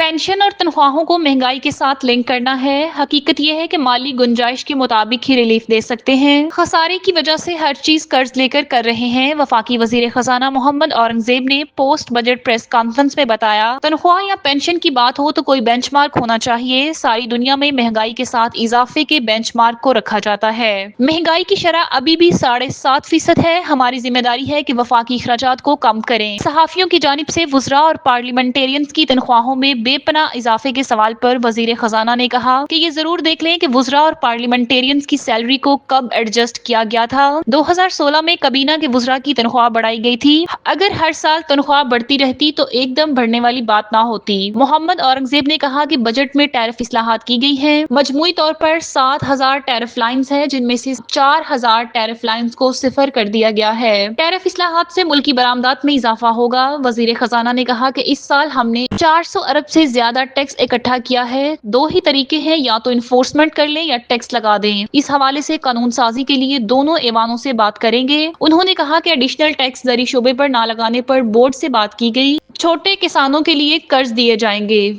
Pension और तनख्वाहों को महंगाई के साथ लिंक करना है। हकीकत यह है कि माली गुंजाइश के मुताबिक ही रिलीफ दे सकते हैं। खसारे की वजह से हर चीज कर्ज लेकर कर रहे हैं। वफाकी वजीर खजाना मोहम्मद औरंगजेब ने पोस्ट बजट प्रेस कॉन्फ्रेंस में बताया, तनख्वाह या पेंशन की बात हो तो कोई बेंचमार्क होना चाहिए। सारी दुनिया में महंगाई के साथ इजाफे के बेंचमार्क को रखा जाता है। महंगाई की शरह अभी भी 7.5% है। हमारी जिम्मेदारी है कि वफाकी अखराजात को कम करें। सहाफियों की जानिब से वुज़रा और पार्लियामेंटेरियंस की तनख्वाहों में बेपनाह इजाफे के सवाल पर वजीर खजाना ने कहा कि ये जरूर देख लें कि वुज़रा और पार्लियामेंटेरियंस की सैलरी को कब एडजस्ट किया गया था। 2016 में कबीना के वुज़रा की तनख्वाह बढ़ाई गई थी। अगर हर साल तनख्वाह बढ़ती रहती तो एकदम बढ़ने वाली बात ना होती। मोहम्मद औरंगजेब ने कहा कि बजट में टैरिफ इस्लाहात की गई है। मजमूई तौर पर 7,000 टैरिफ लाइन्स है, जिनमें से 4,000 टैरिफ लाइन्स को सिफर कर दिया गया है। टैरिफ इस्लाहात से मुल्की बरामदात में इजाफा होगा। वजीर खजाना ने कहा कि इस साल हमने 400 अरब से ज्यादा टैक्स इकट्ठा किया है। दो ही तरीके हैं, या तो इन्फोर्समेंट कर लें या टैक्स लगा दें। इस हवाले से कानून साजी के लिए दोनों ऐवानों से बात करेंगे। उन्होंने कहा कि एडिशनल टैक्स जरी शोबे पर ना लगाने पर बोर्ड से बात की गई। छोटे किसानों के लिए कर्ज दिए जाएंगे।